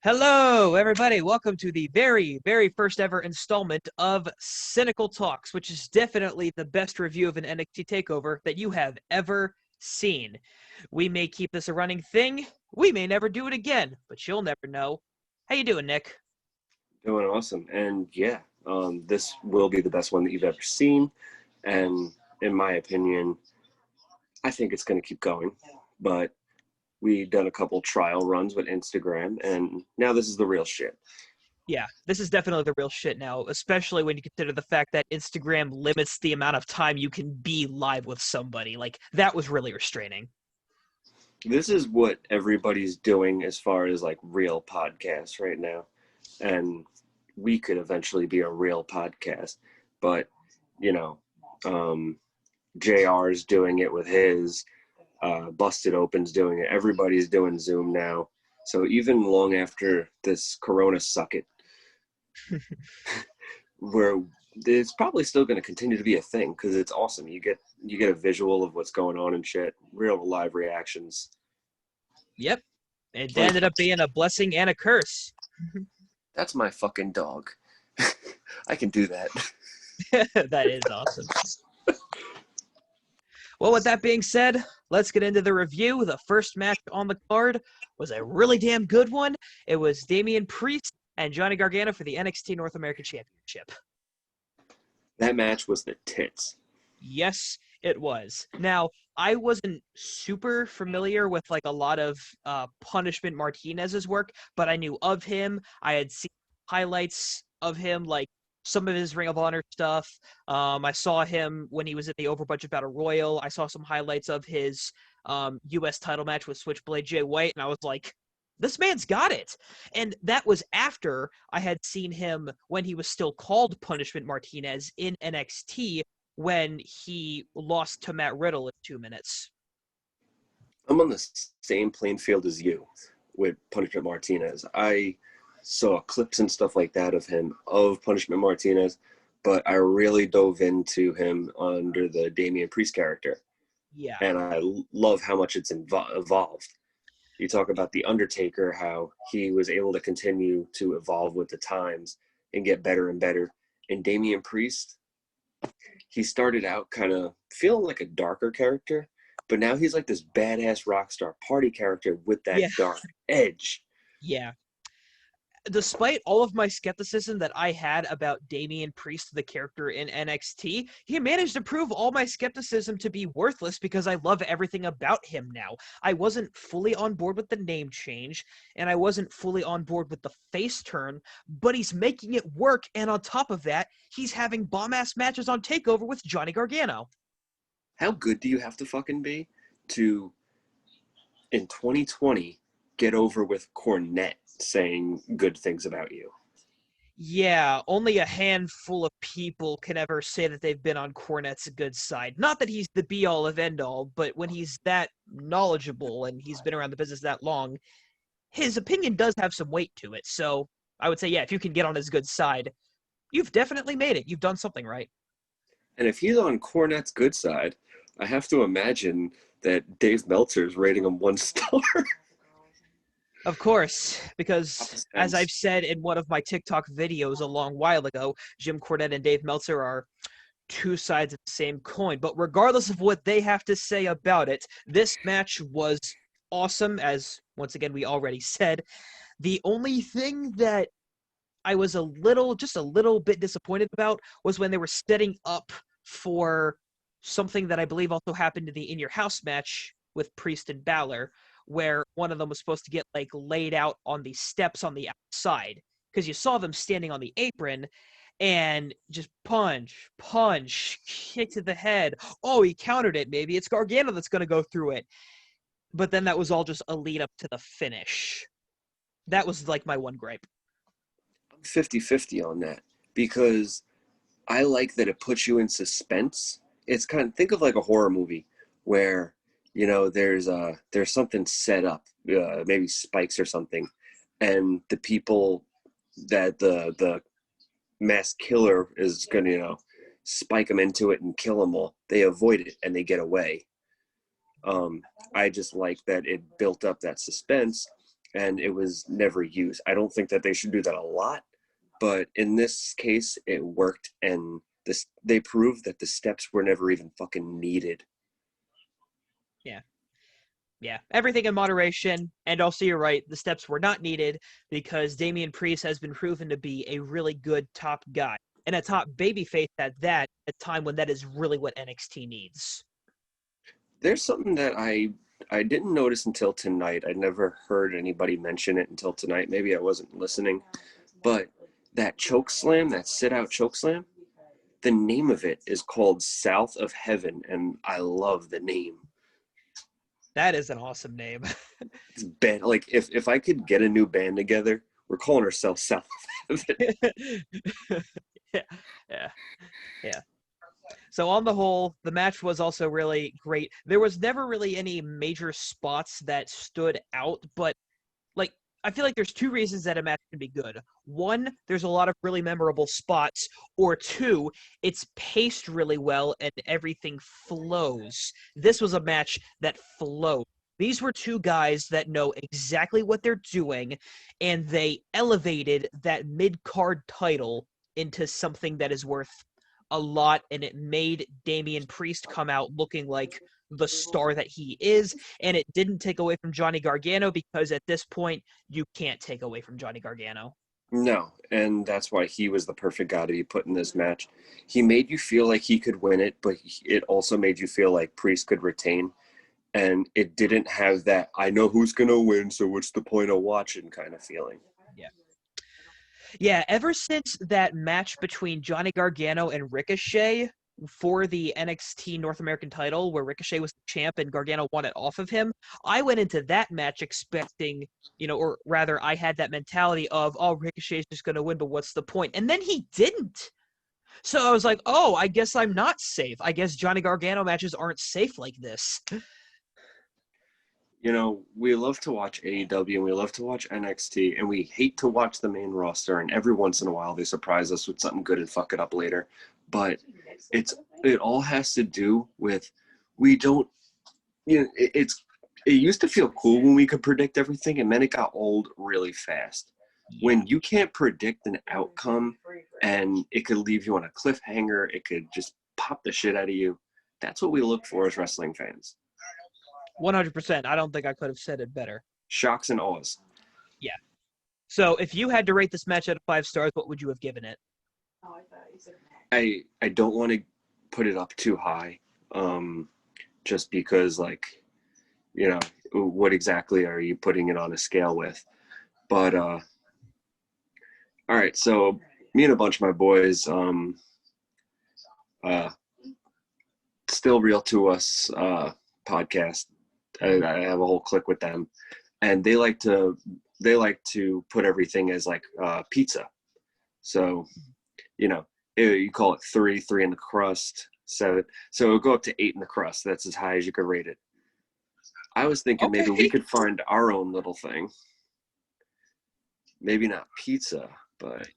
Hello, everybody. Welcome to the very, very first ever installment of SiNiCole Talks, which is definitely the best review of an NXT Takeover that you have ever seen. We may keep this a running thing. We may never do it again, but you'll never know. How you doing, Nick? Doing awesome. And yeah, this will be the best one that you've ever seen. And in my opinion, I think it's going to keep going. But we've done a couple trial runs with Instagram, and now this is the real shit. Yeah, this is definitely the real shit now, especially when you consider the fact that Instagram limits the amount of time you can be live with somebody. Like, that was really restraining. This is what everybody's doing as far as like real podcasts right now. And we could eventually be a real podcast. But, you know, JR's doing it with his. Busted Open's doing it. Everybody's doing Zoom now. So even long after this Corona suck it, where it's probably still going to continue to be a thing because it's awesome. You get a visual of what's going on and shit, real live reactions. Yep. It ended up being a blessing and a curse. That's my fucking dog. I can do that. That is awesome. Well, with that being said, let's get into the review. The first match on the card was a really damn good one. It was Damian Priest and Johnny Gargano for the NXT North American Championship. That match was the tits. Yes, it was. Now, I wasn't super familiar with like a lot of Punishment Martinez's work, but I knew of him. I had seen highlights of him, like some of his Ring of Honor stuff. I saw him when he was at the Over Budget Battle Royal. I saw some highlights of his U.S. title match with Switchblade Jay White, and I was like, this man's got it. And that was after I had seen him when he was still called Punishment Martinez in NXT when he lost to Matt Riddle in 2 minutes. I'm on the same playing field as you with Punishment Martinez. I saw clips and stuff like that of him, of Punishment Martinez, but I really dove into him under the Damian Priest character. Yeah. And I love how much it's evolved. You talk about The Undertaker, how he was able to continue to evolve with the times and get better and better. And Damian Priest, he started out kind of feeling like a darker character, but now he's like this badass rock star party character with that dark edge. Yeah. Despite all of my skepticism that I had about Damian Priest, the character in NXT, he managed to prove all my skepticism to be worthless because I love everything about him now. I wasn't fully on board with the name change, and I wasn't fully on board with the face turn, but he's making it work, and on top of that, he's having bomb-ass matches on TakeOver with Johnny Gargano. How good do you have to fucking be to, in 2020, get over with Cornette saying good things about you? Yeah, only a handful of people can ever say that they've been on Cornette's good side. Not that he's the be-all of end-all, but when he's that knowledgeable and he's been around the business that long, his opinion does have some weight to it. So I would say, yeah, if you can get on his good side, you've definitely made it. You've done something right. And if he's on Cornette's good side, I have to imagine that Dave Meltzer's rating him 1 star. Of course, because as I've said in one of my TikTok videos a long while ago, Jim Cornette and Dave Meltzer are two sides of the same coin. But regardless of what they have to say about it, this match was awesome, as once again we already said. The only thing that I was just a little bit disappointed about was when they were setting up for something that I believe also happened in the In Your House match with Priest and Balor, where one of them was supposed to get like laid out on the steps on the outside, because you saw them standing on the apron and just punch, kick to the head. Oh, he countered it. Maybe it's Gargano that's going to go through it. But then that was all just a lead up to the finish. That was like my one gripe. I'm 50-50 on that because I like that it puts you in suspense. It's kind of, think of like a horror movie where, you know, there's something set up, maybe spikes or something, and the people that the mass killer is going to, you know, spike them into it and kill them all. They avoid it and they get away. I just like that it built up that suspense, and it was never used. I don't think that they should do that a lot, but in this case, it worked, and they proved that the steps were never even fucking needed. Yeah. Yeah, everything in moderation, and also you're right, the steps were not needed because Damian Priest has been proven to be a really good top guy, and a top babyface at that, at a time when that is really what NXT needs. There's something that I didn't notice until tonight. I never heard anybody mention it until tonight. Maybe I wasn't listening, but that choke slam, that sit out choke slam, the name of it is called South of Heaven, and I love the name. That is an awesome name. It's band, like if I could get a new band together, we're calling ourselves South of Heaven. Yeah. So on the whole, the match was also really great. There was never really any major spots that stood out, but like I feel like there's two reasons that a match can be good. One, there's a lot of really memorable spots, or two, it's paced really well and everything flows. This was a match that flowed. These were two guys that know exactly what they're doing, and they elevated that mid-card title into something that is worth a lot, and it made Damian Priest come out looking like the star that he is, and it didn't take away from Johnny Gargano, because at this point, you can't take away from Johnny Gargano. No, and that's why he was the perfect guy to be put in this match. He made you feel like he could win it, but it also made you feel like Priest could retain, and it didn't have that, I know who's going to win, so what's the point of watching kind of feeling. Yeah, ever since that match between Johnny Gargano and Ricochet for the NXT North American title, where Ricochet was the champ and Gargano won it off of him, I went into that match expecting, or rather, I had that mentality of, oh, Ricochet's just going to win, but what's the point? And then he didn't. So I was like, oh, I guess I'm not safe. I guess Johnny Gargano matches aren't safe like this. We love to watch AEW and we love to watch NXT, and we hate to watch the main roster, and every once in a while they surprise us with something good and fuck it up later. But it all has to do with, we don't, it used to feel cool when we could predict everything, and then it got old really fast. When you can't predict an outcome and it could leave you on a cliffhanger, it could just pop the shit out of you. That's what we look for as wrestling fans. 100%. I don't think I could have said it better. Shocks and awes. Yeah. So if you had to rate this match out of 5 stars, what would you have given it? I don't want to put it up too high, just because, what exactly are you putting it on a scale with? But all right, so me and a bunch of my boys, Still Real to Us podcast. I have a whole clique with them, and they like to put everything as like pizza. So, you call it 3 in the crust, 7. So it'll go up to 8 in the crust. That's as high as you could rate it. I was thinking maybe we could find our own little thing. Maybe not pizza, but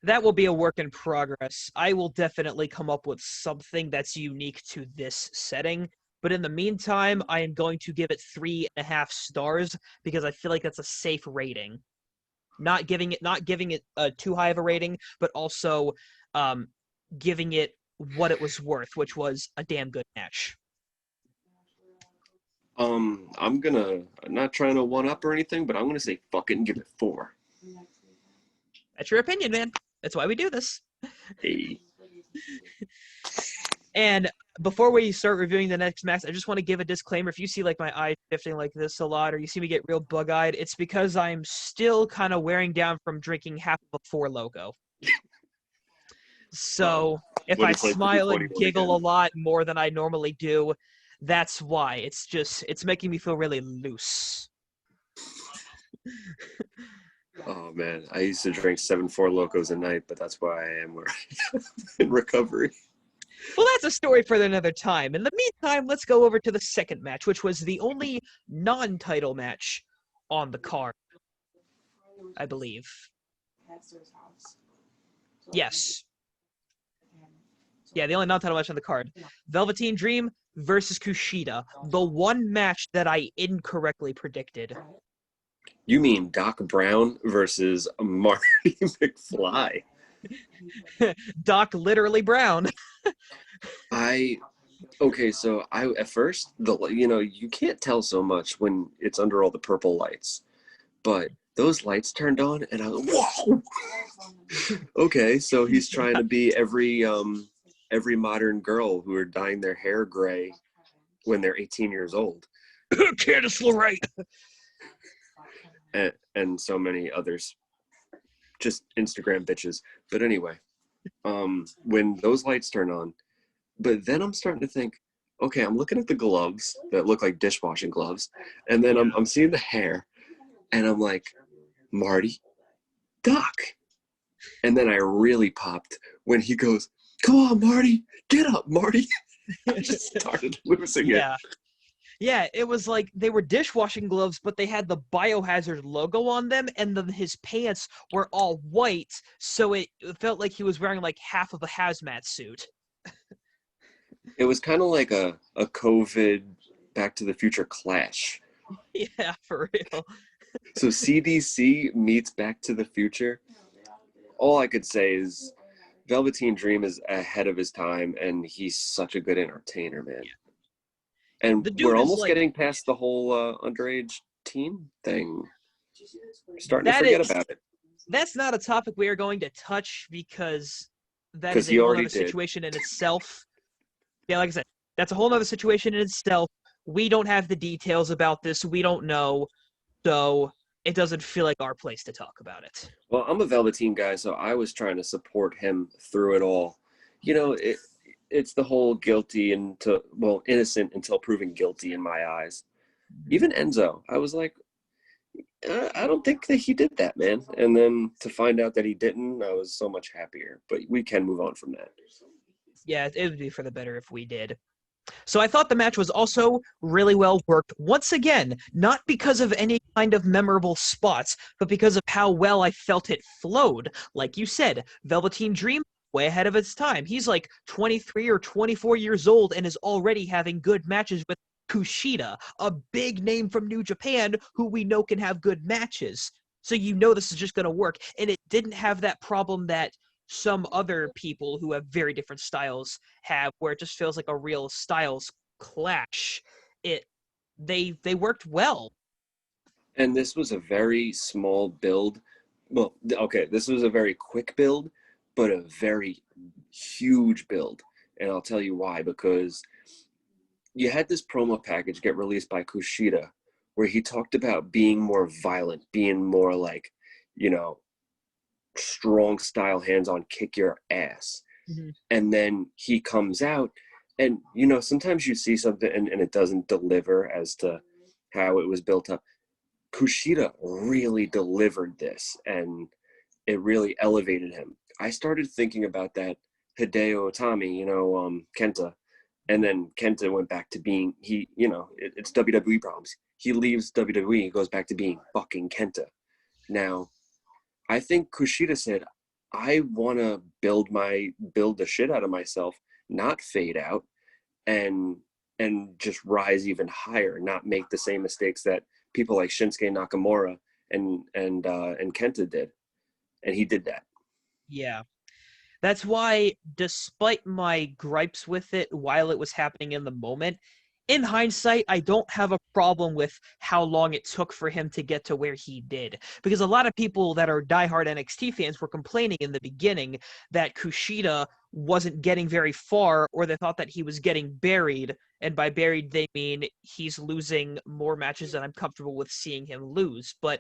that will be a work in progress. I will definitely come up with something that's unique to this setting. But in the meantime, I am going to give it 3.5 stars because I feel like that's a safe rating. Not giving it too high of a rating, but also giving it what it was worth, which was a damn good match. I'm not trying to one up or anything, but I'm gonna say fucking give it 4. That's your opinion, man. That's why we do this. Hey. And before we start reviewing the next match, I just want to give a disclaimer. If you see like my eyes shifting like this a lot, or you see me get real bug-eyed, it's because I'm still kind of wearing down from drinking half of a Four Loko. So if I smile and giggle a lot more than I normally do, that's why. It's making me feel really loose. Oh man, I used to drink 7 Four Locos a night, but that's why I am where I am in recovery. Well, that's a story for another time. In the meantime, let's go over to the second match, which was the only non-title match on the card, I believe. Yes. Yeah, the only non-title match on the card. Velveteen Dream versus Kushida, the one match that I incorrectly predicted. You mean Doc Brown versus Marty McFly? Doc literally Brown. I Okay, so I at first you can't tell so much when it's under all the purple lights, but those lights turned on and I was whoa. Okay, so he's trying to be every modern girl who are dyeing their hair gray when they're 18 years old. Candice LeRae. And so many others, just Instagram bitches. But anyway, when those lights turn on, but then I'm starting to think, okay, I'm looking at the gloves that look like dishwashing gloves, and then I'm seeing the hair, and I'm like, Marty, Doc. And then I really popped when he goes, come on, Marty, get up, Marty. I just started losing it. Yeah, it was like they were dishwashing gloves, but they had the Biohazard logo on them, and his pants were all white, so it felt like he was wearing like half of a hazmat suit. It was kind of like a COVID Back to the Future clash. Yeah, for real. So CDC meets Back to the Future. All I could say is Velveteen Dream is ahead of his time, and he's such a good entertainer, man. And The dude we're is almost like getting past the whole underage teen thing. I'm starting to that forget is about it. that's not a topic we are going to touch because that is Because a he whole already other did. situation in itself. Yeah, like I said, that's a whole other situation in itself. We don't have the details about this. We don't know. So it doesn't feel like our place to talk about it. Well, I'm a Velveteen guy, so I was trying to support him through it all. You know, it's the whole innocent until proven guilty in my eyes. Even Enzo, I was like, I don't think that he did that, man. And then to find out that he didn't, I was so much happier. But we can move on from that. Yeah, it would be for the better if we did. So I thought the match was also really well worked. Once again, not because of any kind of memorable spots, but because of how well I felt it flowed. Like you said, Velveteen Dream, way ahead of its time. He's like 23 or 24 years old and is already having good matches with Kushida, a big name from New Japan who we know can have good matches. So you know this is just going to work. And it didn't have that problem that some other people who have very different styles have, where it just feels like a real styles clash. They worked well. And this was a very small build. Well, okay, this was a very quick build, but a very huge build. And I'll tell you why, because you had this promo package get released by Kushida where he talked about being more violent, being more like, you know, strong style, hands on, kick your ass. Mm-hmm. And then he comes out, and, you know, sometimes you see something and it doesn't deliver as to how it was built up. Kushida really delivered this, and it really elevated him. I started thinking about that Hideo Itami, Kenta, and then Kenta went back to being it's WWE problems. He leaves WWE, he goes back to being fucking Kenta. Now, I think Kushida said, I want to build the shit out of myself, not fade out, and just rise even higher, not make the same mistakes that people like Shinsuke Nakamura and Kenta did, and he did that. Yeah. That's why, despite my gripes with it while it was happening in the moment, in hindsight, I don't have a problem with how long it took for him to get to where he did. Because a lot of people that are diehard NXT fans were complaining in the beginning that Kushida wasn't getting very far, or they thought that he was getting buried. And by buried, they mean he's losing more matches than I'm comfortable with seeing him lose. But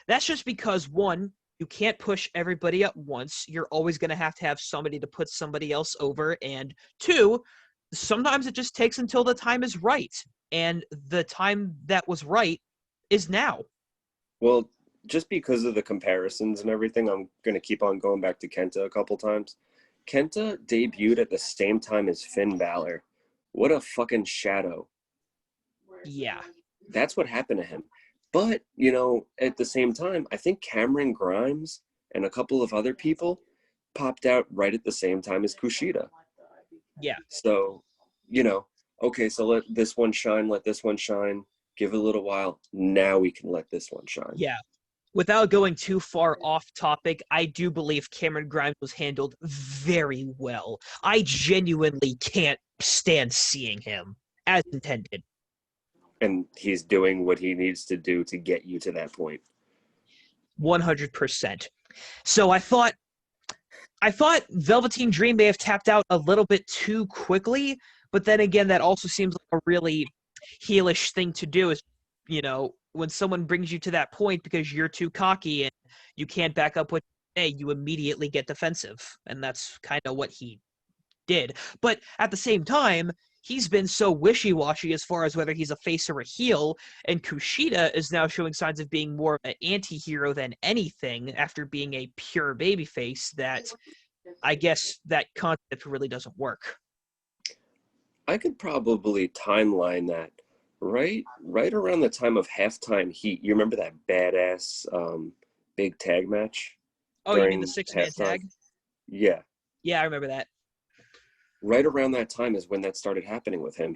that's just because, one, you can't push everybody at once. You're always going to have somebody to put somebody else over. And two, sometimes it just takes until the time is right. And the time that was right is now. Well, just because of the comparisons and everything, I'm going to keep on going back to Kenta a couple times. Kenta debuted at the same time as Finn Balor. What a fucking shadow. Yeah. That's what happened to him. But, at the same time, I think Cameron Grimes and a couple of other people popped out right at the same time as Kushida. Yeah. So, okay, so let this one shine, let this one shine. Give it a little while. Now we can let this one shine. Yeah. Without going too far off topic, I do believe Cameron Grimes was handled very well. I genuinely can't stand seeing him as intended. And he's doing what he needs to do to get you to that point. 100%. So I thought Velveteen Dream may have tapped out a little bit too quickly, but then again, that also seems like a really heelish thing to do is, when someone brings you to that point because you're too cocky and you can't back up what you say, you immediately get defensive. And that's kind of what he did. But at the same time, he's been so wishy-washy as far as whether he's a face or a heel, and Kushida is now showing signs of being more of an anti-hero than anything after being a pure babyface, that I guess that concept really doesn't work. I could probably timeline that right around the time of Halftime Heat. You remember that badass big tag match? Oh, you mean the 6-man tag? Yeah. Yeah, I remember that. Right around that time is when that started happening with him.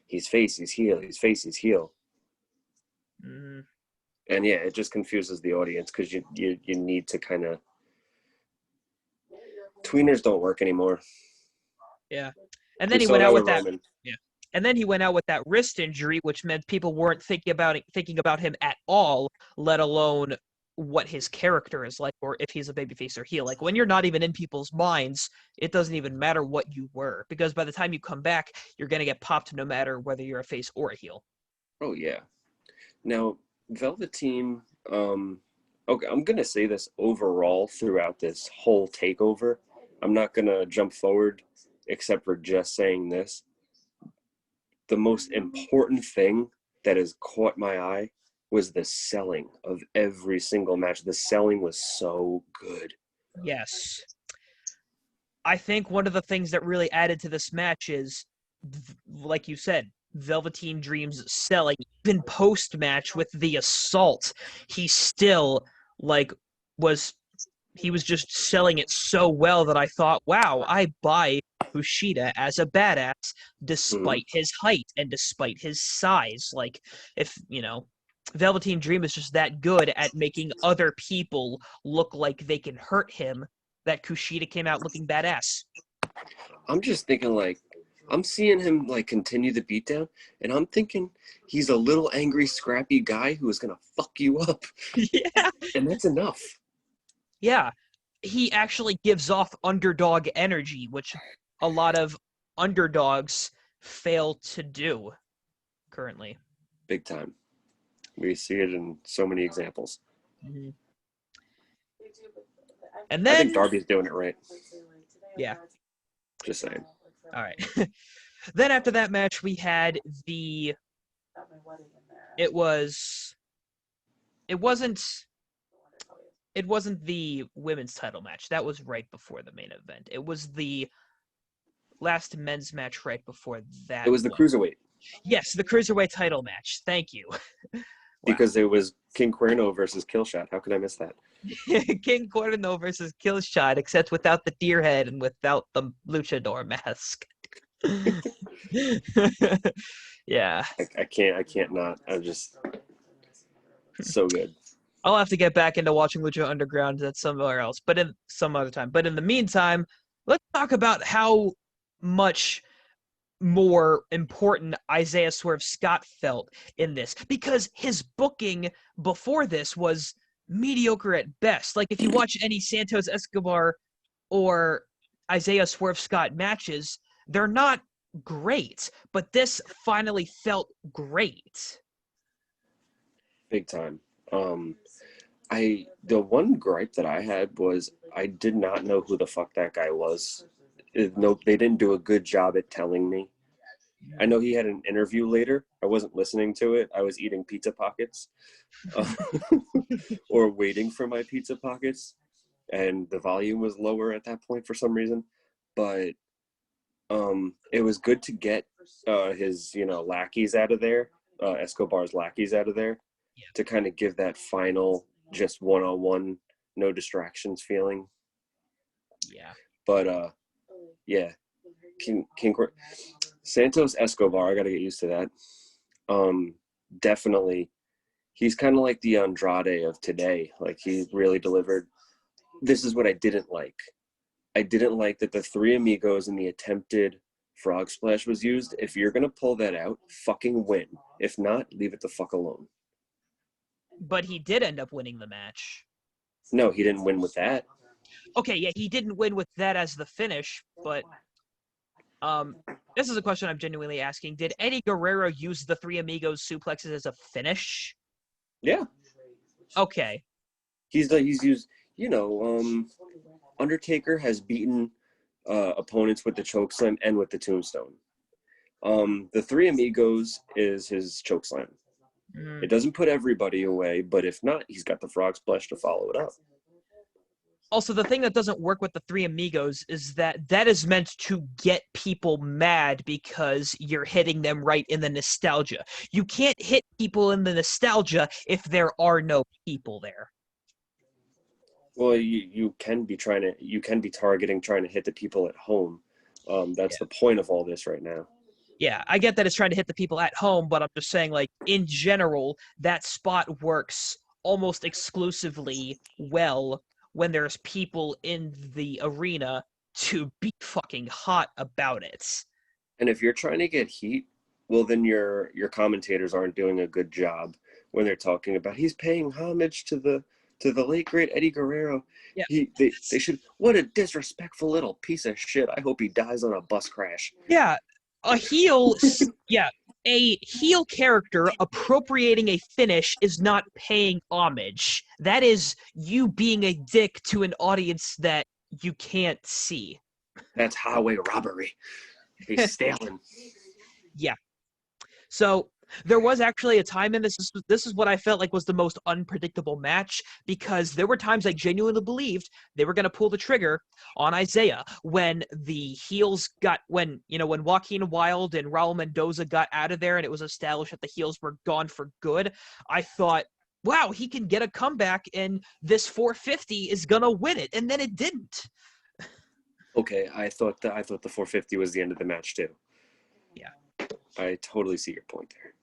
He's face, he's heel, he's face, he's heel. Mm. And yeah, it just confuses the audience because you need to kind of tweeners don't work anymore. Yeah. And then he went out with that. Roman. Yeah. And then he went out with that wrist injury, which meant people weren't thinking about him at all, let alone what his character is like, or if he's a babyface or heel. Like, when you're not even in people's minds, it doesn't even matter what you were, because by the time you come back, you're gonna get popped no matter whether you're a face or a heel. Oh yeah. Now, Velveteen, okay, I'm gonna say this overall throughout this whole takeover. I'm not gonna jump forward except for just saying this. The most important thing that has caught my eye was the selling of every single match. The selling was so good. Yes. I think one of the things that really added to this match is, like you said, Velveteen Dream's selling. Even post-match with the assault, he still, was just selling it so well that I thought, wow, I buy Kushida as a badass despite his height and despite his size. Like, if, Velveteen Dream is just that good at making other people look like they can hurt him, that Kushida came out looking badass. I'm just thinking, I'm seeing him continue the beatdown, and I'm thinking he's a little angry, scrappy guy who is gonna fuck you up. Yeah. And that's enough. Yeah. He actually gives off underdog energy, which a lot of underdogs fail to do currently. Big time. We see it in so many examples. Mm-hmm. And then I think Darby's doing it right. Yeah. Just saying. All right. Then after that match, we had it wasn't the women's title match. That was right before the main event. It was the last men's match right before that. It was the Cruiserweight. Yes, the Cruiserweight title match. Thank you. Because it was King Cuerno versus Killshot. How could I miss that? King Cuerno versus Killshot, except without the deer head and without the luchador mask. Yeah. I can't not. I'm just so good. I'll have to get back into watching Lucha Underground at somewhere else, but in some other time. But in the meantime, let's talk about how much more important Isaiah Swerve Scott felt in this, because his booking before this was mediocre at best. Like, if you watch any Santos Escobar or Isaiah Swerve Scott matches, they're not great, but this finally felt great. Big time. The one gripe that I had was I did not know who the fuck that guy was. No, they didn't do a good job at telling me. I know he had an interview later. I wasn't listening to it. I was eating pizza pockets or waiting for my pizza pockets, and the volume was lower at that point for some reason. But it was good to get his lackeys out of there, Escobar's lackeys out of there, to kind of give that final just one-on-one, no distractions feeling. Yeah. But yeah, King Santos Escobar, I got to get used to that. definitely, he's kind of like the Andrade of today. Like, he really delivered. This is what I didn't like. I didn't like that the three amigos and the attempted frog splash was used. If you're going to pull that out, fucking win. If not, leave it the fuck alone. But he did end up winning the match. No, he didn't win with that. Okay, yeah, he didn't win with that as the finish, but this is a question I'm genuinely asking. Did Eddie Guerrero use the Three Amigos suplexes as a finish? Yeah. Okay. He's used, Undertaker has beaten opponents with the chokeslam and with the tombstone. The Three Amigos is his chokeslam. It doesn't put everybody away, but if not, he's got the frog splash to follow it up. Also, the thing that doesn't work with the Three Amigos is that is meant to get people mad because you're hitting them right in the nostalgia. You can't hit people in the nostalgia if there are no people there. Well, you can be targeting, trying to hit the people at home. That's the point of all this right now. Yeah, I get that it's trying to hit the people at home, but I'm just saying, like, in general, that spot works almost exclusively well when there's people in the arena to be fucking hot about it. And if you're trying to get heat, well, then your commentators aren't doing a good job when they're talking about he's paying homage to the late great Eddie Guerrero. Yeah, They should. What a disrespectful little piece of shit. I hope he dies on a bus crash. yeah, a heel, yeah, a heel character appropriating a finish is not paying homage. That is you being a dick to an audience that you can't see. That's highway robbery. He's stealing. Yeah. So there was actually a time in this is what I felt like was the most unpredictable match, because there were times I genuinely believed they were going to pull the trigger on Isaiah when the heels when Joaquin Wilde and Raul Mendoza got out of there and it was established that the heels were gone for good. I thought, wow, he can get a comeback and this 450 is going to win it. And then it didn't. Okay, I thought the 450 was the end of the match too. Yeah. I totally see your point there.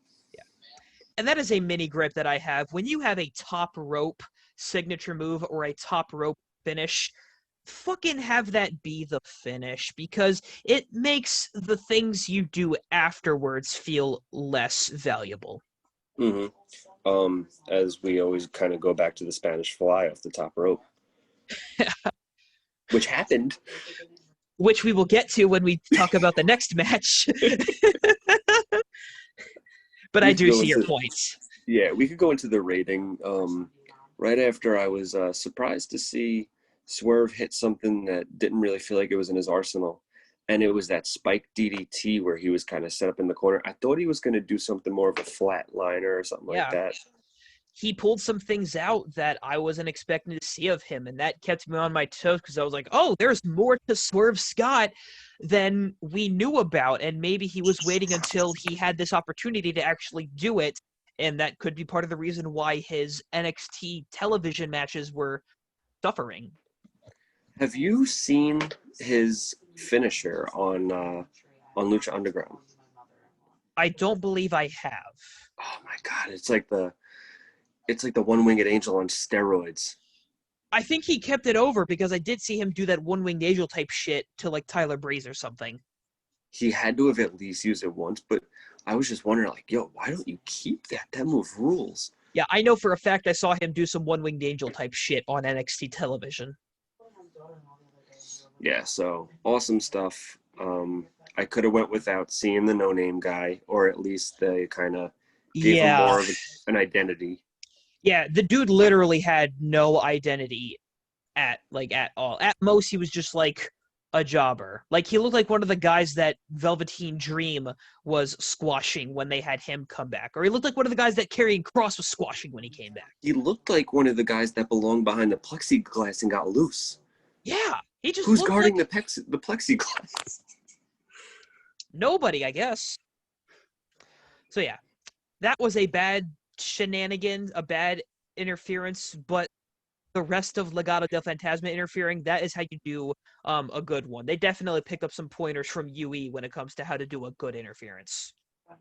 And that is a mini gripe that I have. When you have a top rope signature move or a top rope finish, fucking have that be the finish, because it makes the things you do afterwards feel less valuable. Mm-hmm. As we always kind of go back to the Spanish fly off the top rope. Which happened. Which we will get to when we talk about the next match. But I do see your points. Yeah, we could go into the rating. Right after I was surprised to see Swerve hit something that didn't really feel like it was in his arsenal. And it was that spike DDT where he was kind of set up in the corner. I thought he was going to do something more of a flat liner or something like that. He pulled some things out that I wasn't expecting to see of him, and that kept me on my toes because I was like, oh, there's more to Swerve Scott than we knew about, and maybe he was waiting until he had this opportunity to actually do it, and that could be part of the reason why his NXT television matches were suffering. Have you seen his finisher on Lucha Underground? I don't believe I have. Oh my god, it's like the one-winged angel on steroids. I think he kept it over because I did see him do that one-winged angel type shit to like Tyler Breeze or something. He had to have at least used it once, but I was just wondering, like, yo, why don't you keep that? That move rules. Yeah, I know for a fact I saw him do some one-winged angel type shit on NXT television. Yeah, so awesome stuff. I could have went without seeing the no-name guy, or at least they kind of gave him more of an identity. Yeah, the dude literally had no identity at all. At most, he was just like a jobber. Like, he looked like one of the guys that Velveteen Dream was squashing when they had him come back. Or he looked like one of the guys that Karrion Kross was squashing when he came back. He looked like one of the guys that belonged behind the plexiglass and got loose. Yeah, he just Who's guarding the plexiglass? Nobody, I guess. So yeah, that was a bad shenanigan, a bad interference, but the rest of Legado del Fantasma interfering, that is how you do a good one. They definitely picked up some pointers from UE when it comes to how to do a good interference.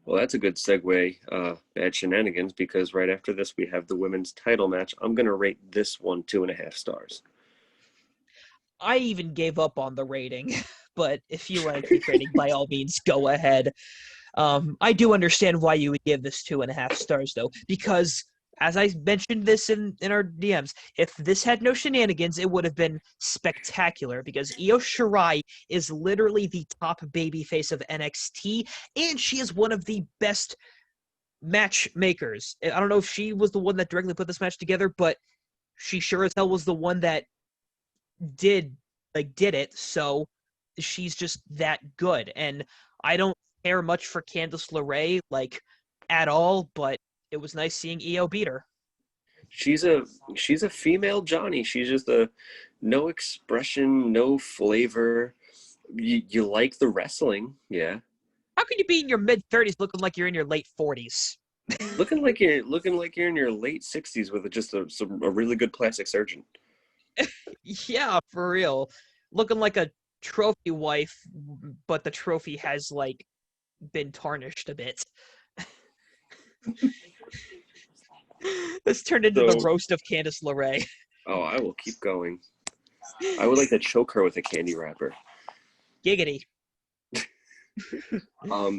Well, that's a good segue, bad shenanigans, because right after this we have the women's title match. I'm gonna rate this one 2.5 stars. I even gave up on the rating, but if you want to keep rating, by all means, go ahead. I do understand why you would give this 2.5 stars, though, because as I mentioned this in our DMs, if this had no shenanigans, it would have been spectacular because Io Shirai is literally the top babyface of NXT, and she is one of the best matchmakers. I don't know if she was the one that directly put this match together, but she sure as hell was the one that did did it. So she's just that good, and I don't care much for Candice LeRae at all, but it was nice seeing Io beat her. She's a she's a female Johnny. She's just a no expression, no flavor. You like the wrestling, yeah. How can you be in your mid-30s looking like you're in your late 40s? Looking like you're in your late 60s with just a really good plastic surgeon. Yeah, for real. Looking like a trophy wife, but the trophy has been tarnished a bit. This turned into the So, roast of Candice LeRae. oh, I will keep going. I would like to choke her with a candy wrapper. Giggity.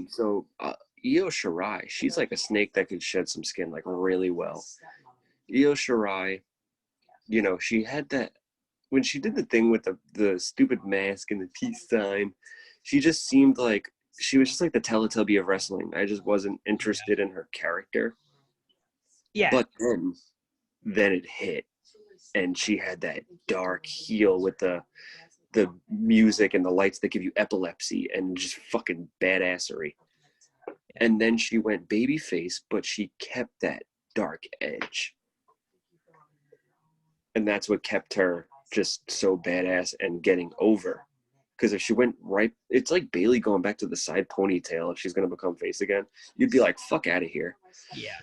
So Io Shirai, she's like a snake that could shed some skin like really well. Io Shirai, she had that when she did the thing with the stupid mask and the peace sign. She just seemed like she was just like the Teletubby of wrestling. I just wasn't interested in her character. Yeah. But then it hit, and she had that dark heel with the music and the lights that give you epilepsy and just fucking badassery. And then she went babyface, but she kept that dark edge. And that's what kept her just so badass and getting over. Because if she went right, it's like Bailey going back to the side ponytail. If she's going to become face again, you'd be like, fuck out of here. Yeah.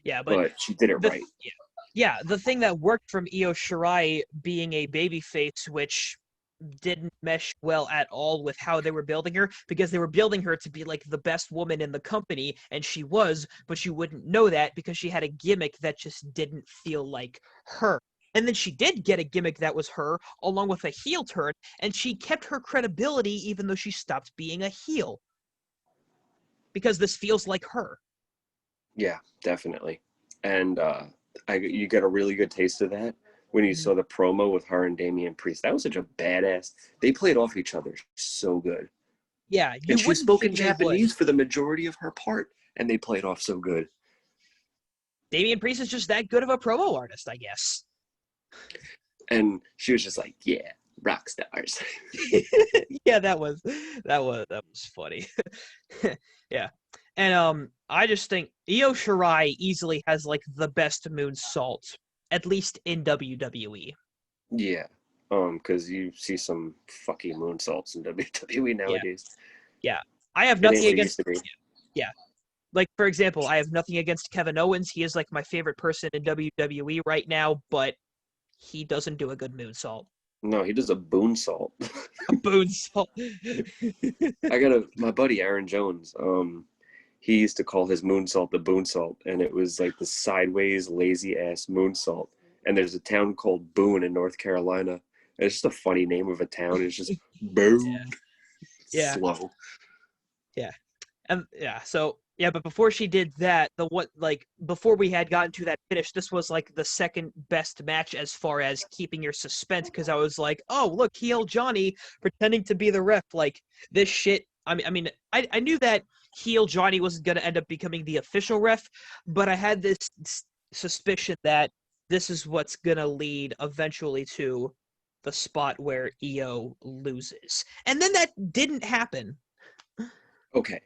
Yeah, But she did it right. Yeah, the thing that worked from Io Shirai being a babyface, which didn't mesh well at all with how they were building her, because they were building her to be like the best woman in the company, and she was, but you wouldn't know that because she had a gimmick that just didn't feel like her. And then she did get a gimmick that was her, along with a heel turn, and she kept her credibility even though she stopped being a heel. Because this feels like her. Yeah, definitely. And you get a really good taste of that when you saw the promo with her and Damian Priest. That was such a badass. They played off each other so good. Yeah, you And she wouldn't spoke in think they would. Japanese for the majority of her part, and they played off so good. Damian Priest is just that good of a promo artist, I guess. And she was just like, "Yeah, rock stars." Yeah, that was funny. Yeah. And I just think Io Shirai easily has the best moonsault, at least in WWE. Yeah, because you see some fucking moonsaults in WWE Yeah. nowadays. Yeah. I have It ain't nothing what it used against to be. yeah. For example, I have nothing against Kevin Owens. He is my favorite person in WWE right now, but he doesn't do a good moonsault. No, he does a boonsault. A moonsault. My buddy Aaron Jones. He used to call his moonsault the boonsault, and it was like the sideways, lazy ass moonsault. And there's a town called Boone in North Carolina. It's just a funny name of a town. It's just Boone. Yeah. Slow. Yeah. And yeah, so yeah, but before she did that, before we had gotten to that finish, this was the second best match as far as keeping your suspense, because I was like, oh look, heel Johnny pretending to be the ref, this shit. I knew that heel Johnny wasn't gonna end up becoming the official ref, but I had this suspicion that this is what's gonna lead eventually to the spot where Io loses, and then that didn't happen. Okay.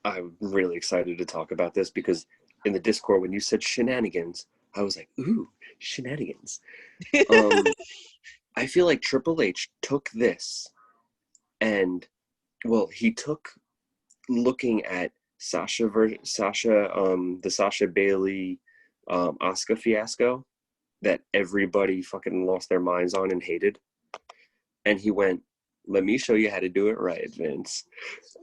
I'm really excited to talk about this because in the Discord, when you said shenanigans, I was like, ooh, shenanigans. I feel like Triple H took this and, well, he took looking at the Sasha Bailey, Asuka fiasco that everybody fucking lost their minds on and hated. And he went, let me show you how to do it right, Vince.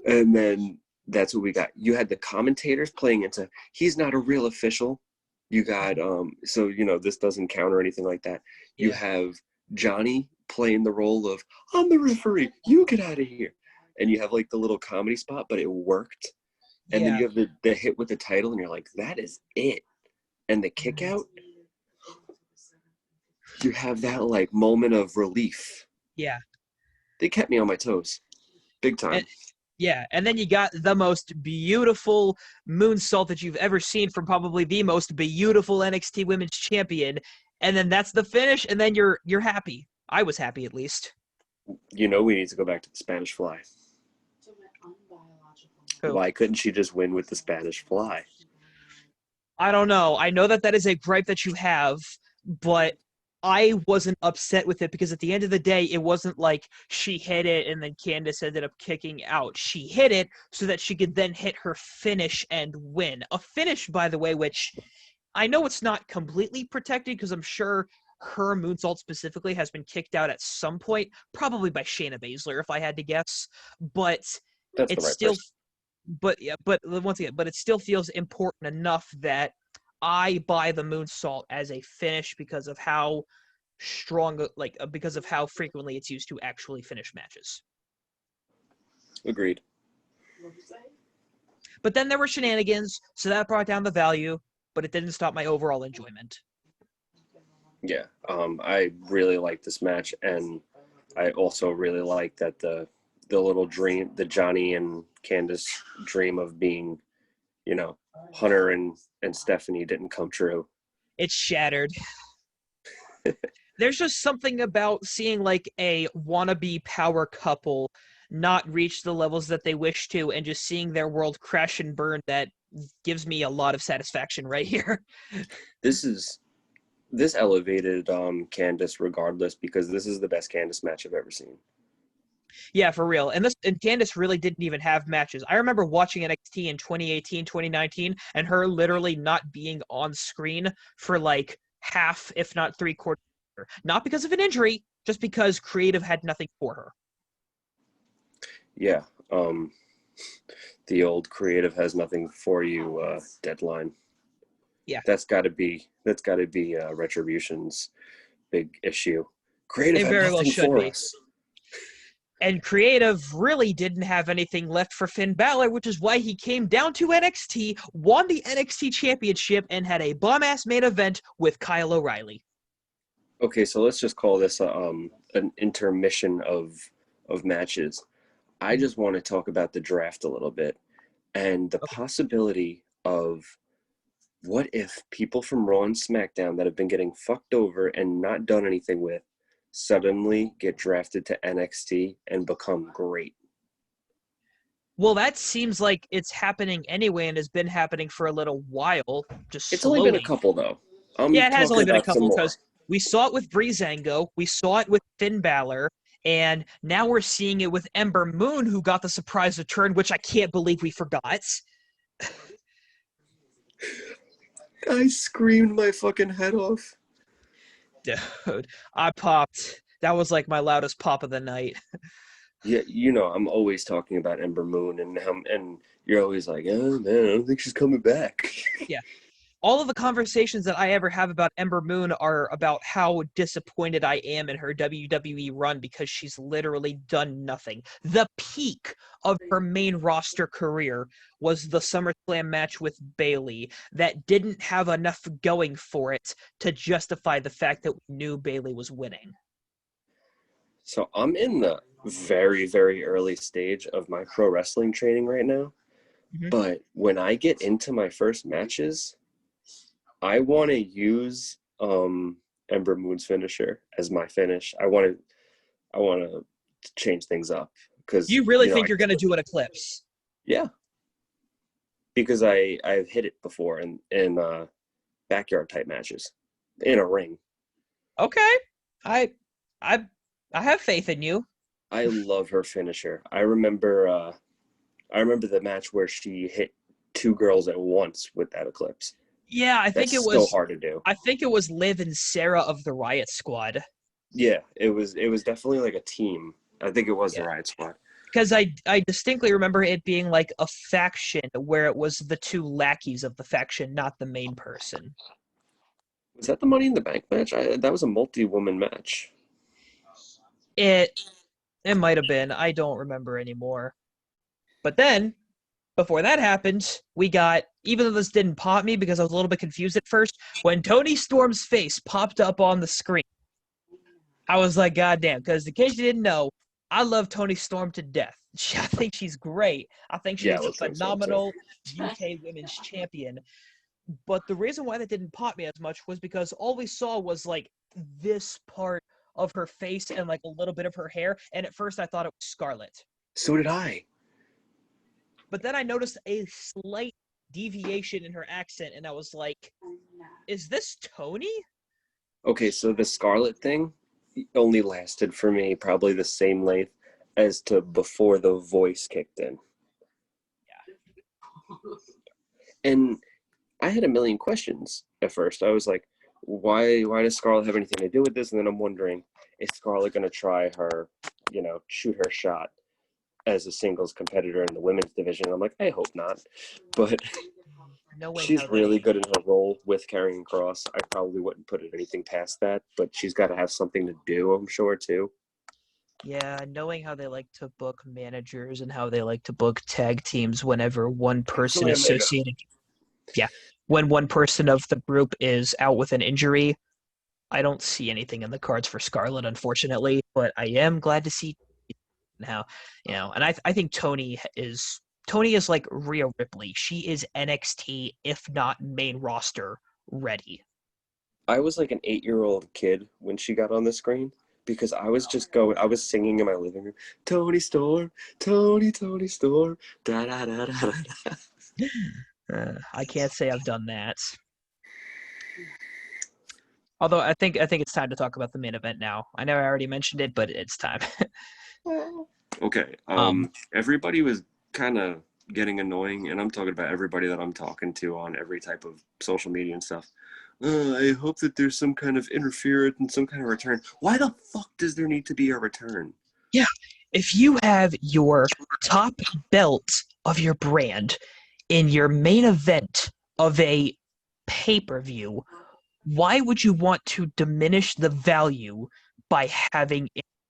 And then that's what we got. You had the commentators playing into, he's not a real official. You got, so, this doesn't count or anything like that. You Yeah. have Johnny playing the role of, I'm the referee, you get out of here. And you have like the little comedy spot, but it worked. And then Yeah. you have the hit with the title, and you're like, that is it. And the kick out, you have that like moment of relief. Yeah. They kept me on my toes. Big time. And, yeah, and then you got the most beautiful moonsault that you've ever seen from probably the most beautiful NXT Women's Champion, and then that's the finish, and then you're happy. I was happy, at least. We need to go back to the Spanish Fly. Who? Why couldn't she just win with the Spanish Fly? I don't know. I know that is a gripe that you have, but I wasn't upset with it because at the end of the day, it wasn't like she hit it and then Candice ended up kicking out. She hit it so that she could then hit her finish and win. A finish, by the way, which I know it's not completely protected because I'm sure her moonsault specifically has been kicked out at some point, probably by Shayna Baszler if I had to guess. But That's the it's right still, person. but once again, but it still feels important enough that I buy the moonsault as a finish because of how strong, because of how frequently it's used to actually finish matches. Agreed. But then there were shenanigans, so that brought down the value, but it didn't stop my overall enjoyment. Yeah, I really like this match, and I also really like that the little dream, the Johnny and Candice dream of being, Hunter and Stephanie didn't come true. It's shattered. There's just something about seeing like a wannabe power couple not reach the levels that they wish to and just seeing their world crash and burn that gives me a lot of satisfaction right here. This elevated Candice regardless, because this is the best Candice match I've ever seen. Yeah, for real. And Candice really didn't even have matches. I remember watching NXT in 2018, 2019, and her literally not being on screen for like half, if not three-quarters. Not because of an injury, just because creative had nothing for her. Yeah, the old creative has nothing for you deadline. Yeah, that's got to be Retribution's big issue. Creative it had very well nothing should for be. us. And creative really didn't have anything left for Finn Balor, which is why he came down to NXT, won the NXT Championship, and had a bum-ass main event with Kyle O'Reilly. Okay, so let's just call this an intermission of matches. I just want to talk about the draft a little bit and the possibility of what if people from Raw and SmackDown that have been getting fucked over and not done anything with suddenly get drafted to NXT and become great. Well, that seems like it's happening anyway and has been happening for a little while, just It's slowly. only been a couple, though. Yeah, it has only been a couple because we saw it with Breezango, we saw it with Finn Balor, and now we're seeing it with Ember Moon, who got the surprise return, which I can't believe we forgot. I screamed my fucking head off. Dude, I popped. That was like my loudest pop of the night. Yeah, I'm always talking about Ember Moon, and you're always like, oh man, I don't think she's coming back. Yeah. All of the conversations that I ever have about Ember Moon are about how disappointed I am in her WWE run because she's literally done nothing. The peak of her main roster career was the SummerSlam match with Bayley that didn't have enough going for it to justify the fact that we knew Bayley was winning. So I'm in the very, very early stage of my pro wrestling training right now. Mm-hmm. But when I get into my first matches, I want to use Ember Moon's finisher as my finish. I want to change things up because you really think you're going to do an Eclipse? Yeah, because I've hit it before in backyard type matches in a ring. Okay, I have faith in you. I love her finisher. I remember the match where she hit two girls at once with that Eclipse. Yeah, I think it was so hard to do. I think it was Liv and Sarah of the Riot Squad. Yeah, it was definitely like a team. I think it was the Riot Squad. because I distinctly remember it being like a faction where it was the two lackeys of the faction, not the main person. Was that the Money in the Bank match? That was a multi-woman match. It might have been. I don't remember anymore. But then, before that happened, we got, even though this didn't pop me because I was a little bit confused at first, when Toni Storm's face popped up on the screen, I was like, God damn, because in case you didn't know, I love Toni Storm to death. I think she's great. I think Yeah, I she's a love Toni Storm too. phenomenal UK women's champion. But the reason why that didn't pop me as much was because all we saw was like this part of her face and like a little bit of her hair. And at first I thought it was Scarlet. So did I. But then I noticed a slight deviation in her accent, and I was like, is this Toni? Okay, so the Scarlet thing only lasted for me probably the same length as to before the voice kicked in. Yeah. And I had a million questions at first. I was like, why does Scarlet have anything to do with this? And then I'm wondering, is Scarlet going to try her, shoot her shot as a singles competitor in the women's division? I'm like, I hope not. But she's really good in her role with Karrion Kross. I probably wouldn't put anything past that, but she's got to have something to do, I'm sure, too. Yeah, knowing how they like to book managers and how they like to book tag teams whenever one person associated. Yeah. When one person of the group is out with an injury, I don't see anything in the cards for Scarlet, unfortunately, but I am glad to see how, and I think Toni is like Rhea Ripley. She is NXT, if not main roster, ready. I was like an 8-year-old kid when she got on the screen because I was singing in my living room, Toni Storm, Toni Storm, da da da da da. I can't say I've done that. Although I think it's time to talk about the main event now. I know I already mentioned it, but it's time. Okay. Everybody was kind of getting annoying, and I'm talking about everybody that I'm talking to on every type of social media and stuff. I hope that there's some kind of interference and some kind of return. Why the fuck does there need to be a return? Yeah. If you have your top belt of your brand in your main event of a pay-per-view, why would you want to diminish the value by having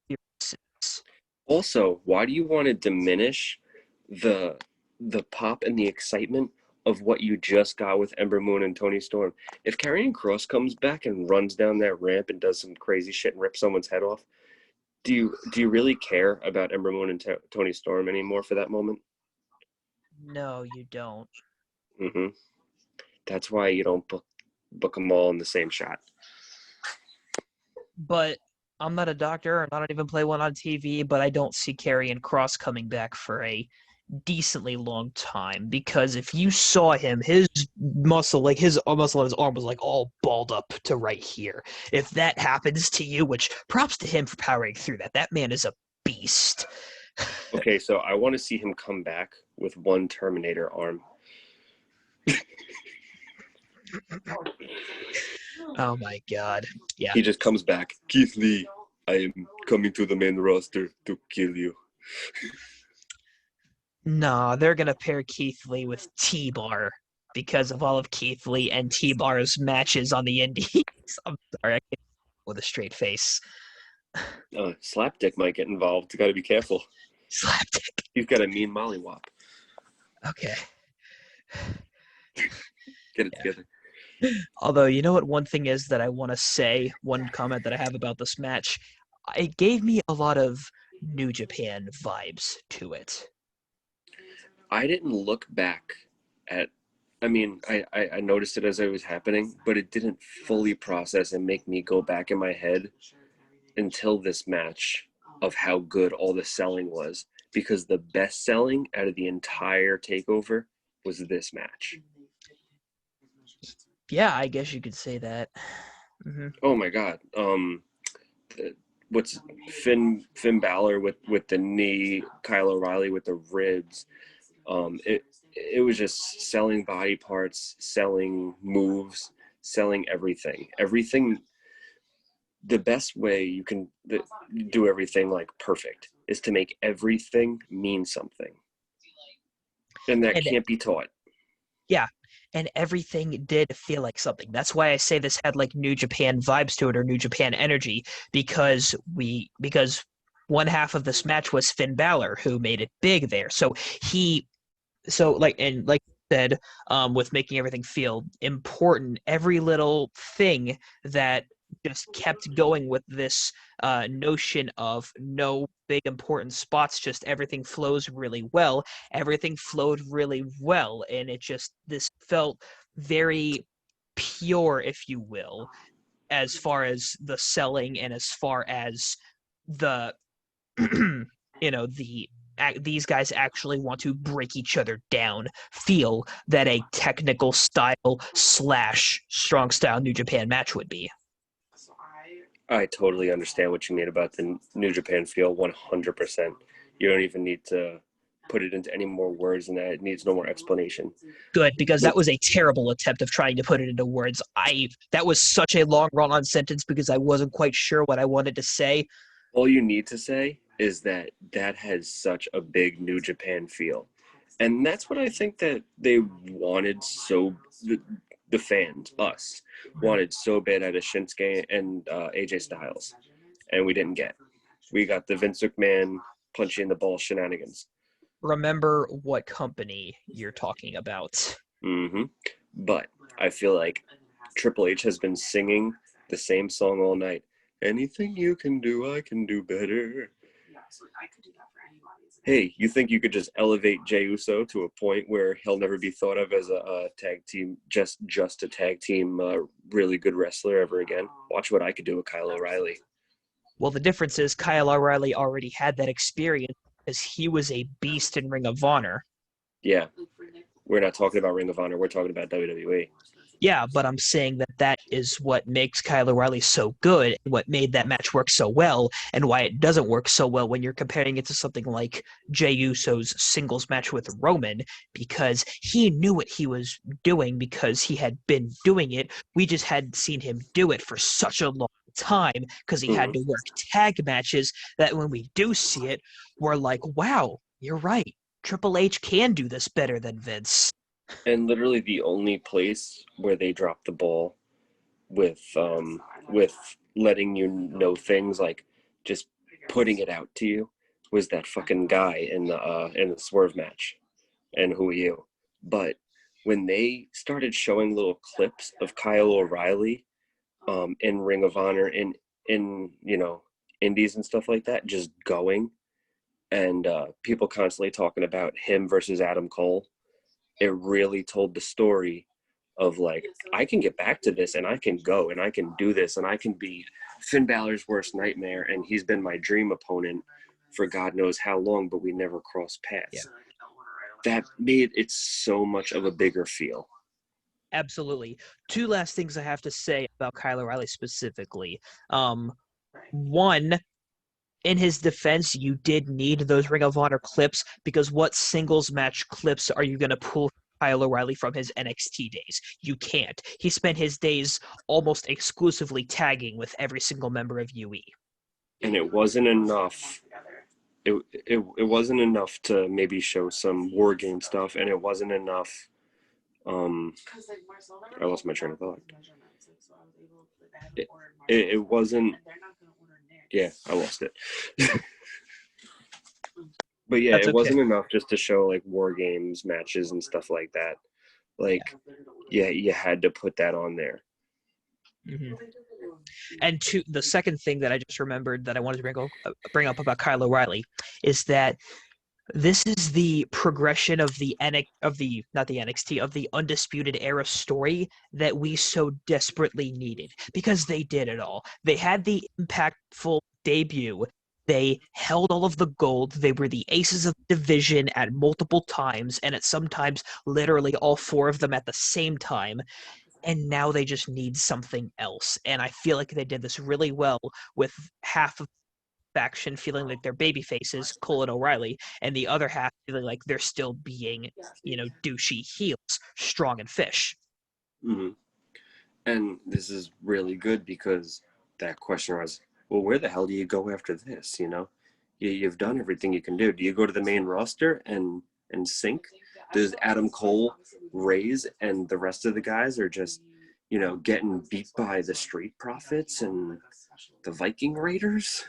interferences? Also, why do you want to diminish the pop and the excitement of what you just got with Ember Moon and Toni Storm? If Karrion Kross comes back and runs down that ramp and does some crazy shit and rips someone's head off, do you really care about Ember Moon and Toni Storm anymore for that moment? No, you don't. Mm-hmm. That's why you don't book them all in the same shot. But I'm not a doctor, and I don't even play one on TV, but I don't see Karrion Kross coming back for a decently long time, because if you saw him, his muscle on his arm was like all balled up to right here. If that happens to you, which props to him for powering through that. That man is a beast. Okay, so I want to see him come back with one Terminator arm. Oh my god. Yeah. He just comes back. Keith Lee, I am coming to the main roster to kill you. No, they're gonna pair Keith Lee with T-Bar because of all of Keith Lee and T-Bar's matches on the Indies. I'm sorry, I can't with a straight face. Slapdick might get involved. You got to be careful. Slapdick. He's got a mean mollywop. Okay. Get it together. Although, you know what one thing is that I want to say, one comment that I have about this match, it gave me a lot of New Japan vibes to it. I didn't look back at, I noticed it as it was happening, but it didn't fully process and make me go back in my head until this match of how good all the selling was, because the best selling out of the entire takeover was this match. Yeah, I guess you could say that. Mm-hmm. Oh my god. What's Finn Balor with the knee, Kyle O'Reilly with the ribs. It was just selling body parts, selling moves, selling everything. Everything the best way you can do everything like perfect is to make everything mean something, and that And can't be taught. yeah, and everything did feel like something. That's why I say this had like New Japan vibes to it or New Japan energy because one half of this match was Finn Balor who made it big there. He like you said, with making everything feel important, every little thing that just kept going with this notion of no big important spots, just everything flows really well. Everything flowed really well, and it just this felt very pure, if you will, as far as the selling and as far as the these guys actually want to break each other down feel that a technical style slash strong style New Japan match would be. I totally understand what you mean about the New Japan feel 100%. You don't even need to put it into any more words than that. It needs no more explanation. Good, because But that was a terrible attempt of trying to put it into words. That was such a long run on sentence because I wasn't quite sure what I wanted to say. all you need to say is that that has such a big New Japan feel. And that's what I think that they wanted the fans, us, wanted so bad out of Shinsuke and AJ Styles. And we didn't get. We got the Vince McMahon punch you in the ball shenanigans. Remember what company you're talking about. Mm-hmm. But I feel like Triple H has been singing the same song all night. Anything you can do, I can do better. Hey, you think you could just elevate Jey Uso to a point where he'll never be thought of as a tag team, just a tag team, really good wrestler ever again? Watch what I could do with Kyle O'Reilly. Well, the difference is Kyle O'Reilly already had that experience because he was a beast in Ring of Honor. Yeah, we're not talking about Ring of Honor. We're talking about WWE. Yeah, but I'm saying that that is what makes Kyle O'Reilly so good, and what made that match work so well, and why it doesn't work so well when you're comparing it to something like Jey Uso's singles match with Roman, because he knew what he was doing because he had been doing it. We just hadn't seen him do it for such a long time because he had Mm-hmm. to work tag matches that when we do see it, we're like, wow, you're right. Triple H can do this better than Vince. And literally the only place where they dropped the ball with letting you know things, like just putting it out to you, was that fucking guy in the swerve match. And who are you? But when they started showing little clips of Kyle O'Reilly in Ring of Honor, in indies and stuff like that, just going, and people constantly talking about him versus Adam Cole, it really told the story of like, I can get back to this and I can go and I can do this and I can be Finn Balor's worst nightmare, and he's been my dream opponent for God knows how long, but we never crossed paths. Yeah. That made it so much of a bigger feel. Absolutely. Two last things I have to say about Kyle O'Reilly specifically. One, in his defense, you did need those Ring of Honor clips because what singles match clips are you going to pull Kyle O'Reilly from his NXT days? You can't. He spent his days almost exclusively tagging with every single member of UE. And it wasn't enough. It wasn't enough to maybe show some war game stuff, and it wasn't enough. I lost my train of thought. It wasn't. Yeah, I lost it. But yeah, That's it okay. wasn't enough just to show like war games matches and stuff like that. Like, yeah, you had to put that on there. Mm-hmm. And the second thing that I just remembered that I wanted to bring up about Kyle O'Reilly is that this is the progression of the not the NXT, of the Undisputed Era story that we so desperately needed, because they did it all. They had the impactful debut. They held all of the gold. They were the aces of the division at multiple times, and at sometimes literally all four of them at the same time. And now they just need something else. And I feel like they did this really well with half of faction feeling like they're baby faces, Cole and O'Reilly, and the other half feeling like they're still being, douchey heels, Strong and Fish. Mm-hmm. And this is really good because that question was, well, where the hell do you go after this? You know, you've done everything you can do. Do you go to the main roster and sink? Does Adam Cole raise and the rest of the guys are just, you know, getting beat by the Street Profits and the Viking Raiders?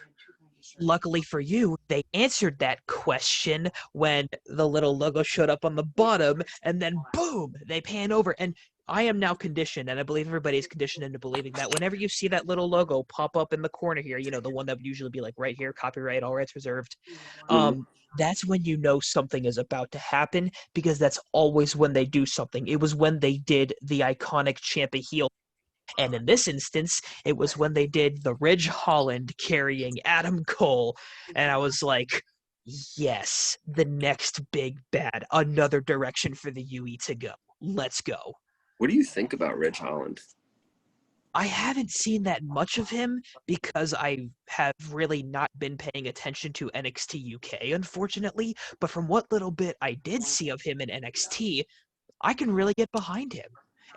Luckily for you, they answered that question when the little logo showed up on the bottom, and then boom, they pan over. And I am now conditioned, and I believe everybody's conditioned into believing that whenever you see that little logo pop up in the corner here, you know, the one that would usually be like right here, copyright, all rights reserved, Mm-hmm. that's when you know something is about to happen, because that's always when they do something. It was when they did the iconic Ciampa heel. And in this instance, it was when they did the Ridge Holland carrying Adam Cole. And I was like, yes, the next big bad, another direction for the UE to go. Let's go. What do you think about Ridge Holland? I haven't seen that much of him because I have really not been paying attention to NXT UK, unfortunately. But from what little bit I did see of him in NXT, I can really get behind him.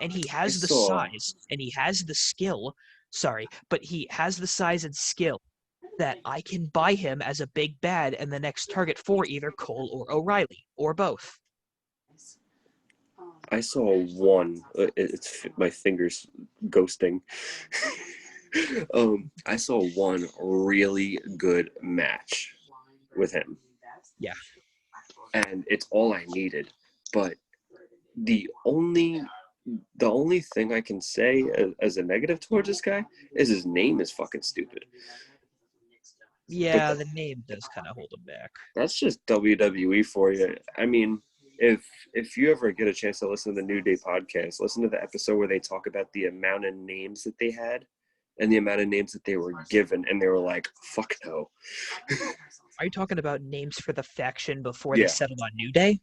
And he I has the saw size and he has the skill. Sorry, but he has the size and skill that I can buy him as a big bad and the next target for either Cole or O'Reilly or both. I saw one. It's my fingers ghosting. I saw one really good match with him, Yeah. and it's all I needed. But the only the only thing I can say as a negative towards this guy is his name is fucking stupid. But Yeah, the name does kind of hold him back. that's just WWE for you. I mean, if you ever get a chance to listen to the New Day podcast, listen to the episode where they talk about the amount of names that they had and the amount of names that they were given, and they were like, "Fuck no." Are you talking about names for the faction before they Yeah, settled on New Day?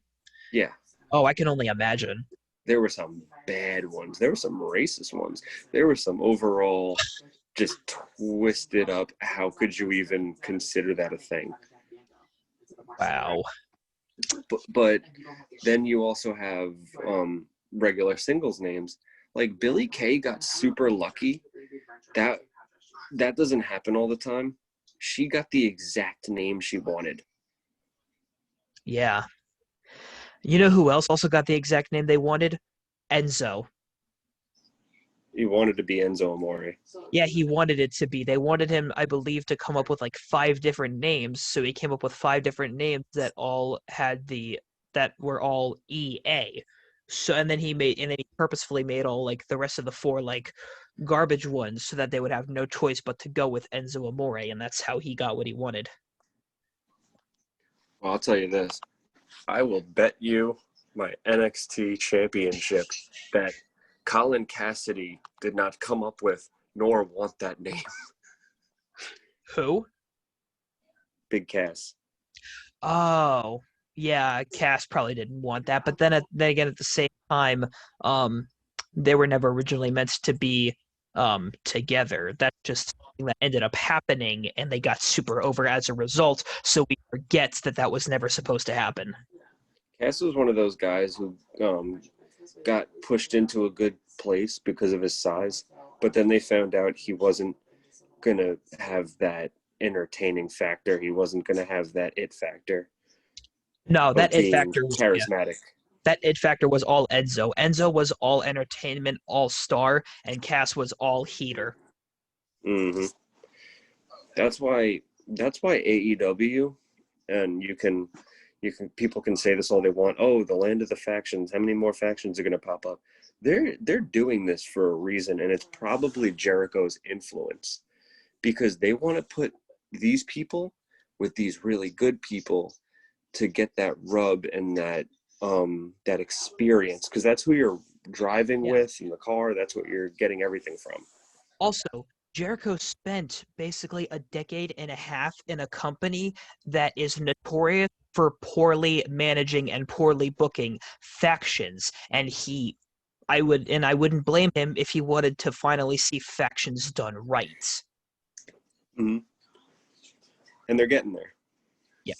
yeah. Oh, I can only imagine. There were some bad ones. There were some racist ones. There were some overall just twisted up. How could you even consider that a thing? Wow. But then you also have regular singles names. Like Billy Kay got super lucky. That that doesn't happen all the time. She got the exact name she wanted. Yeah. You know who else also got the exact name they wanted? Enzo. He wanted to be Enzo Amore. Yeah, he wanted it to be. They wanted him, I believe, to come up with like 5 different names. So he came up with 5 different names that all had that were all EA. So and then he purposefully made all like the rest of the 4 like garbage ones so that they would have no choice but to go with Enzo Amore, and that's how he got what he wanted. Well, I'll tell you this. I will bet you my NXT championship that Colin Cassidy did not come up with nor want that name. Who? Big Cass. Oh, yeah, Cass probably didn't want that, but then again at the same time, they were never originally meant to be together. That's just something that ended up happening, and they got super over as a result. So we forget that that was never supposed to happen. Cass was one of those guys who got pushed into a good place because of his size, but then they found out he wasn't going to have that entertaining factor. He wasn't going to have that it factor No, of that it being factor, yeah, charismatic. that it factor was all Enzo. Enzo was all entertainment, all star, and Cass was all heater. Mm-hmm. That's why AEW, and you can people can say this all they want. Oh, the land of the factions. How many more factions are going to pop up? They're doing this for a reason, and it's probably Jericho's influence, because they want to put these people with these really good people to get that rub and that experience, because that's who you're driving Yeah. with in the car. That's what you're getting everything from. Also, Jericho spent basically a decade and a half in a company that is notorious for poorly managing and poorly booking factions, and I wouldn't blame him if he wanted to finally see factions done right. Mm-hmm. And they're getting there. Yeah.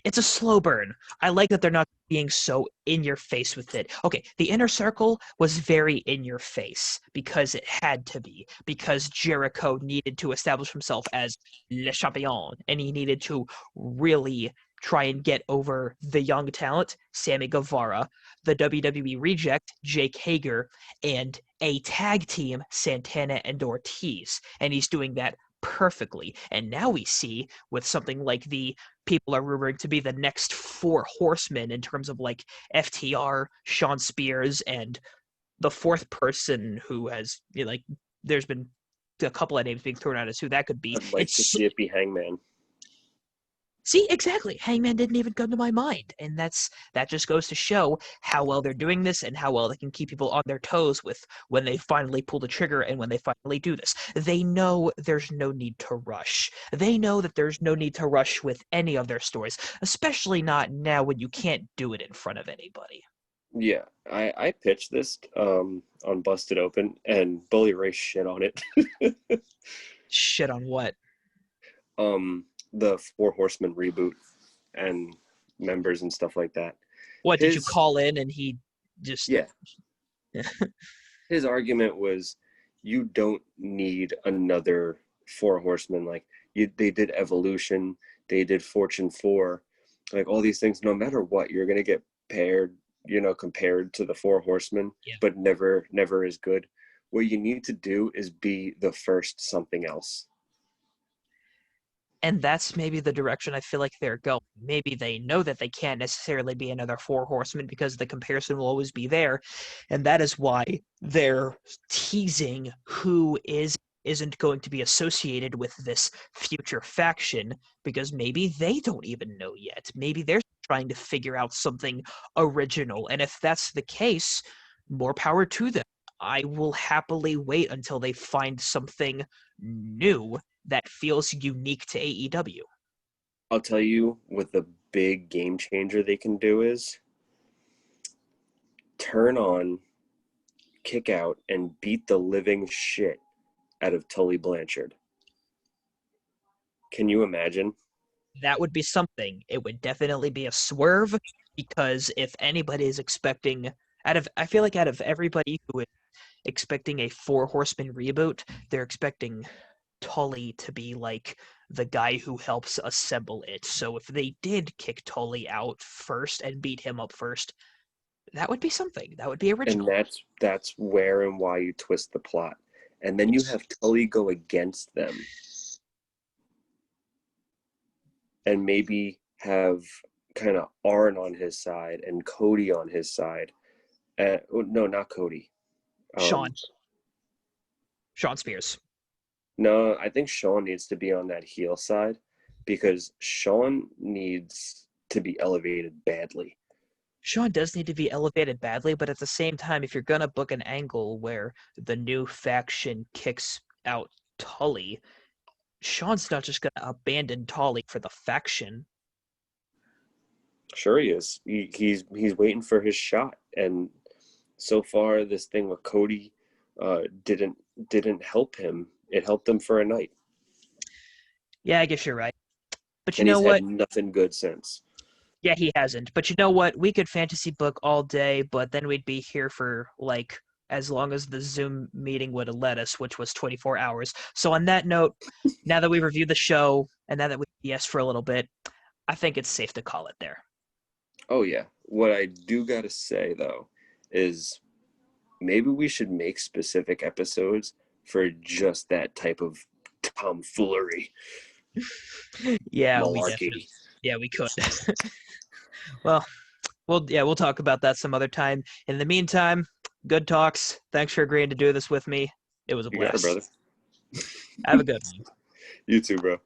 it's a slow burn. I like that they're not being so in your face with it. Okay, the Inner Circle was very in your face because it had to be, because Jericho needed to establish himself as Le Champion, and he needed to really try and get over the young talent, Sammy Guevara, the WWE reject, Jake Hager, and a tag team, Santana and Ortiz. And he's doing that perfectly. And now we see with something like the people are rumoring to be the next four horsemen in terms of like FTR, Sean Spears, and the fourth person who has like there's been a couple of names being thrown out as who that could be. I'd like to see it be Hangman. See, exactly. Hangman didn't even come to my mind. And that just goes to show how well they're doing this and how well they can keep people on their toes with when they finally pull the trigger and when they finally do this. They know there's no need to rush. They know that there's no need to rush with any of their stories, especially not now when you can't do it in front of anybody. Yeah, I pitched this on Busted Open, and Bully Ray shit on it. Shit on what? The Four Horsemen reboot and members and stuff like that. What, did you call in and he just... Yeah. His argument was, you don't need another Four Horsemen. Like, they did Evolution, they did Fortune 4, like all these things. No matter what, you're going to get compared to the Four Horsemen, but never as good. What you need to do is be the first something else. And that's maybe the direction I feel like they're going. Maybe they know that they can't necessarily be another Four Horsemen because the comparison will always be there. And that is why they're teasing who isn't going to be associated with this future faction, because maybe they don't even know yet. Maybe they're trying to figure out something original. And if that's the case, more power to them. I will happily wait until they find something new that feels unique to AEW. I'll tell you what the big game changer they can do is turn on, kick out, and beat the living shit out of Tully Blanchard. Can you imagine? That would be something. It would definitely be a swerve, because if anybody is expecting, I feel like out of everybody who is expecting a Four Horsemen reboot, they're expecting Tully to be like the guy who helps assemble it. So if they did kick Tully out first and beat him up first, that would be something. That would be original. And that's where and why you twist the plot. And then you have Tully go against them. And maybe have kind of Arn on his side and Cody on his side. No, not Cody. Sean Spears. No, I think Sean needs to be on that heel side, because Sean needs to be elevated badly. Sean does need to be elevated badly, but at the same time, if you're going to book an angle where the new faction kicks out Tully, Sean's not just going to abandon Tully for the faction. Sure he is. He's waiting for his shot. And so far, this thing with Cody didn't help him. It helped him for a night. Yeah, I guess you're right. But you and know he's what? Had nothing good since. Yeah, he hasn't. But you know what? We could fantasy book all day, but then we'd be here for like as long as the Zoom meeting would have let us, which was 24 hours. So on that note, now that we reviewed the show and now that we BS for a little bit, I think it's safe to call it there. Oh yeah. What I do gotta say though is maybe we should make specific episodes for just that type of tomfoolery. Yeah, Malarkey. we could. Well, we'll talk about that some other time. In the meantime, good talks. Thanks for agreeing to do this with me. It was a blast. You got it, brother. Have a good one. You too, bro.